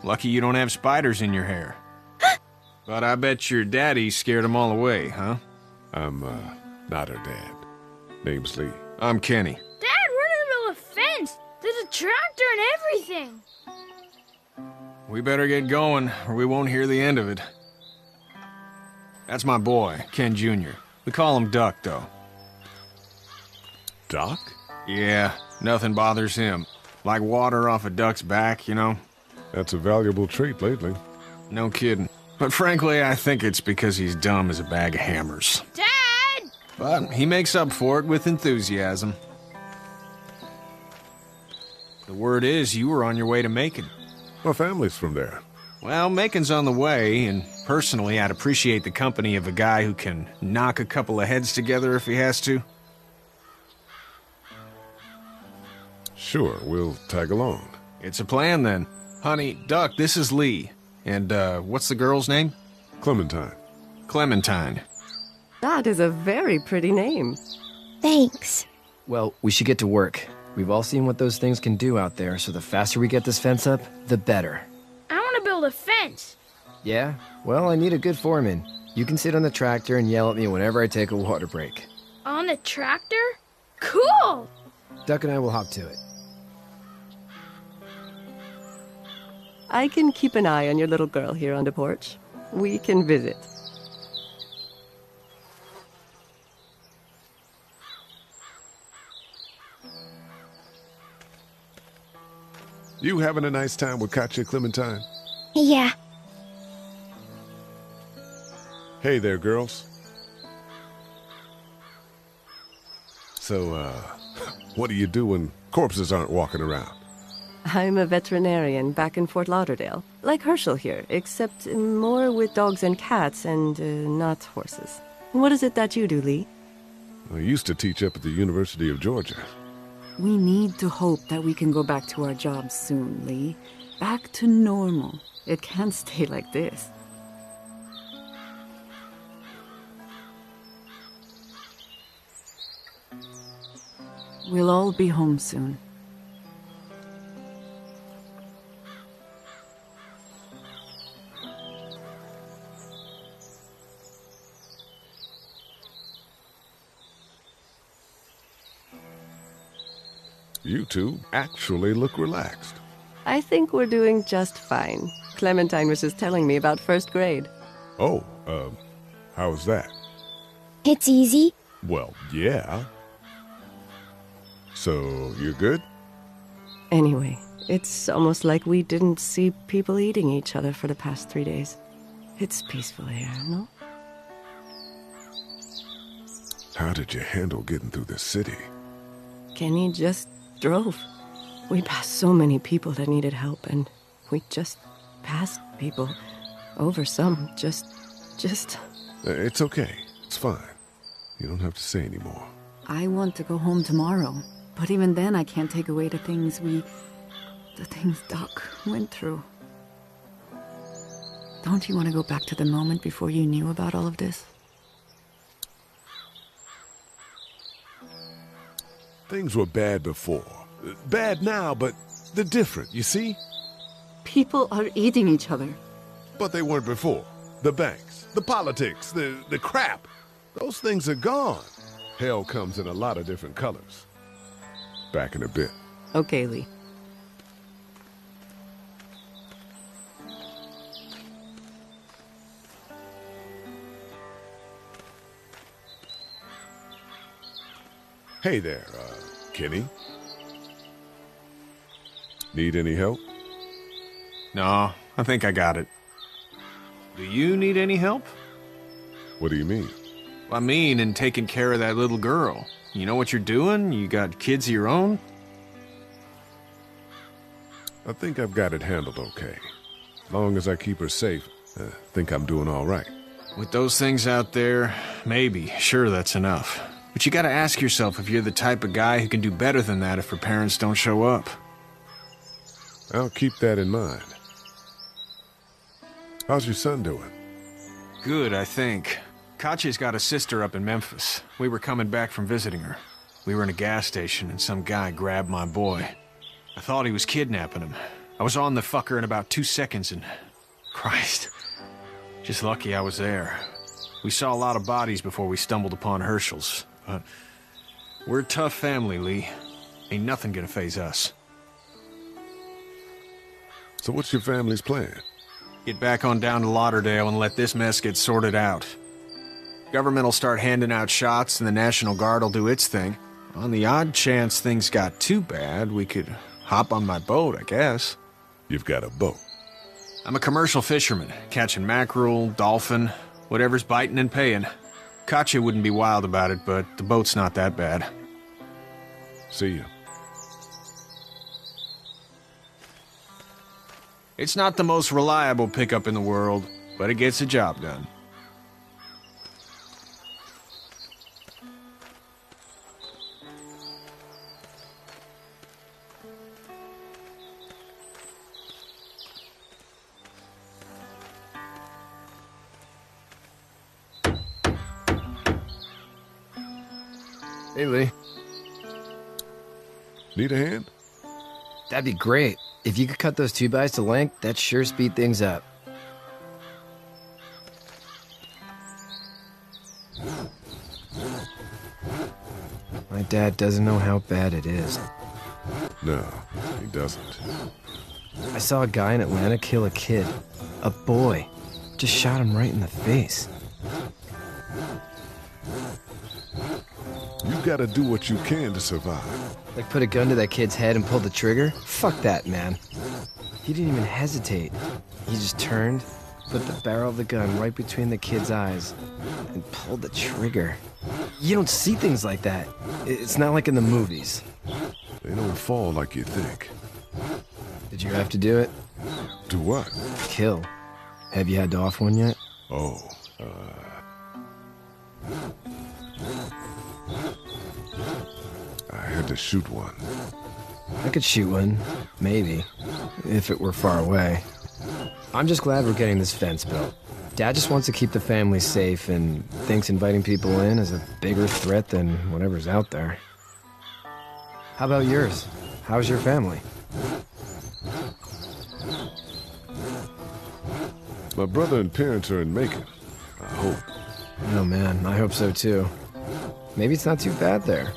Lucky you don't have spiders in your hair. But I bet your daddy scared them all away, huh? I'm, not her dad. Name's Lee. I'm Kenny. Dad, we're in the middle of a fence. There's a tractor and everything. We better get going, or we won't hear the end of it. That's my boy, Ken Jr. We call him Duck, though. Doc? Yeah, nothing bothers him. Like water off a duck's back, you know? That's a valuable trait lately. No kidding. But frankly, I think it's because he's dumb as a bag of hammers. Dad! But he makes up for it with enthusiasm. The word is you were on your way to Macon. My family's from there. Well, Macon's on the way, and personally, I'd appreciate the company of a guy who can knock a couple of heads together if he has to. Sure, we'll tag along. It's a plan, then. Honey, Duck, this is Lee. And, what's the girl's name? Clementine. Clementine. That is a very pretty name. Thanks. Well, we should get to work. We've all seen what those things can do out there, so the faster we get this fence up, the better. I want to build a fence. Yeah? Well, I need a good foreman. You can sit on the tractor and yell at me whenever I take a water break. On the tractor? Cool! Duck and I will hop to it. I can keep an eye on your little girl here on the porch. We can visit. You having a nice time with Katya, Clementine? Yeah. Hey there, girls. So, what do you do when corpses aren't walking around? I'm a veterinarian back in Fort Lauderdale. Like Herschel here, except more with dogs and cats and not horses. What is it that you do, Lee? I used to teach up at the University of Georgia. We need to hope that we can go back to our jobs soon, Lee. Back to normal. It can't stay like this. We'll all be home soon. You two actually look relaxed. I think we're doing just fine. Clementine was just telling me about first grade. Oh, how was that? It's easy. Well, yeah. So, you're good? Anyway, it's almost like we didn't see people eating each other for the past 3 days. It's peaceful here, no? How did you handle getting through the city? Kenny just drove. We passed so many people that needed help, and we just passed people. Over some, just... It's okay. It's fine. You don't have to say anymore. I want to go home tomorrow. But even then, I can't take away the things Doc went through. Don't you want to go back to the moment before you knew about all of this? Things were bad before. Bad now, but they're different, you see? People are eating each other. But they weren't before. The banks, the politics, the crap. Those things are gone. Hell comes in a lot of different colors. Back in a bit. Okay, Lee. Hey there, Kenny. Need any help? No, I think I got it. Do you need any help? What do you mean? I mean, in taking care of that little girl. You know what you're doing? You got kids of your own? I think I've got it handled okay. Long as I keep her safe, I think I'm doing all right. With those things out there, maybe. Sure, that's enough. But you gotta ask yourself if you're the type of guy who can do better than that if her parents don't show up. I'll keep that in mind. How's your son doing? Good, I think. Katya's got a sister up in Memphis. We were coming back from visiting her. We were in a gas station and some guy grabbed my boy. I thought he was kidnapping him. I was on the fucker in about 2 seconds and... Christ. Just lucky I was there. We saw a lot of bodies before we stumbled upon Hershel's, but... We're a tough family, Lee. Ain't nothing gonna faze us. So what's your family's plan? Get back on down to Lauderdale and let this mess get sorted out. Government will start handing out shots and the National Guard will do its thing. On the odd chance things got too bad, we could hop on my boat, I guess. You've got a boat. I'm a commercial fisherman, catching mackerel, dolphin, whatever's biting and paying. Katya wouldn't be wild about it, but the boat's not that bad. See you. It's not the most reliable pickup in the world, but it gets the job done. Hey, Lee. Need a hand? That'd be great. If you could cut those 2x to length, that'd sure speed things up. My dad doesn't know how bad it is. No, he doesn't. I saw a guy in Atlanta kill a kid. A boy. Just shot him right in the face. You gotta do what you can to survive. Like put a gun to that kid's head and pull the trigger? Fuck that, man. He didn't even hesitate. He just turned, put the barrel of the gun right between the kid's eyes, and pulled the trigger. You don't see things like that. It's not like in the movies. They don't fall like you think. Did you have to do it? Do what? Kill. Have you had to off one yet? Oh, I had to shoot one. I could shoot one, maybe, if it were far away. I'm just glad we're getting this fence built. Dad just wants to keep the family safe and thinks inviting people in is a bigger threat than whatever's out there. How about yours? How's your family? My brother and parents are in Macon. I hope. Oh man, I hope so too. Maybe it's not too bad there.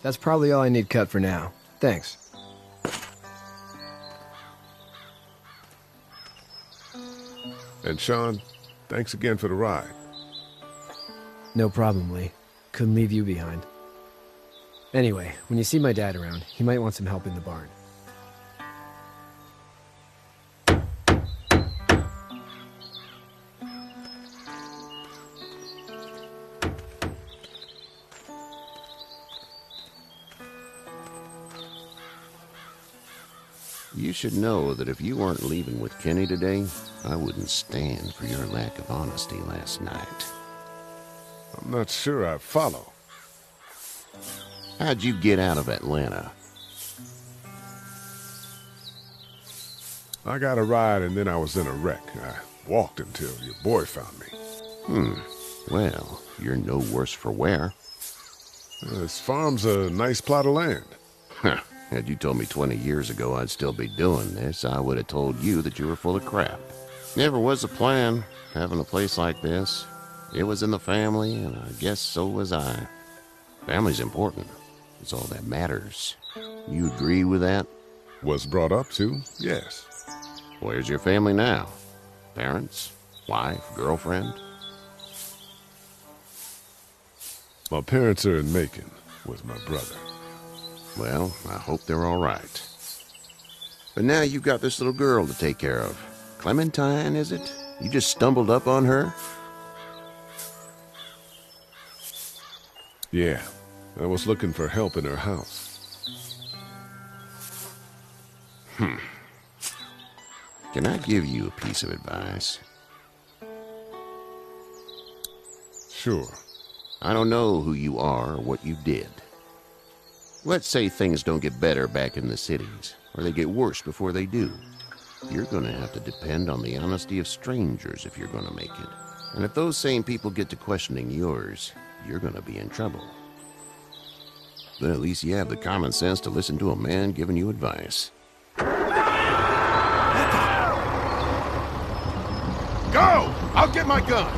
That's probably all I need cut for now. Thanks. And Sean, thanks again for the ride. No problem, Lee. Couldn't leave you behind. Anyway, when you see my dad around, he might want some help in the barn. You should know that if you weren't leaving with Kenny today, I wouldn't stand for your lack of honesty last night. I'm not sure I follow. How'd you get out of Atlanta? I got a ride and then I was in a wreck. I walked until your boy found me. Well, you're no worse for wear. This farm's a nice plot of land. Huh. Had you told me 20 years ago I'd still be doing this, I would have told you that you were full of crap. Never was a plan, having a place like this. It was in the family, and I guess so was I. Family's important. It's all that matters. You agree with that? Was brought up to, yes. Where's your family now? Parents? Wife? Girlfriend? My parents are in Macon with my brother. Well, I hope they're all right. But now you've got this little girl to take care of. Clementine, is it? You just stumbled up on her? Yeah, I was looking for help in her house. Can I give you a piece of advice? Sure. I don't know who you are or what you did. Let's say things don't get better back in the cities, or they get worse before they do. You're gonna have to depend on the honesty of strangers if you're gonna make it. And if those same people get to questioning yours, you're gonna be in trouble. Then at least you have the common sense to listen to a man giving you advice. Go! I'll get my gun!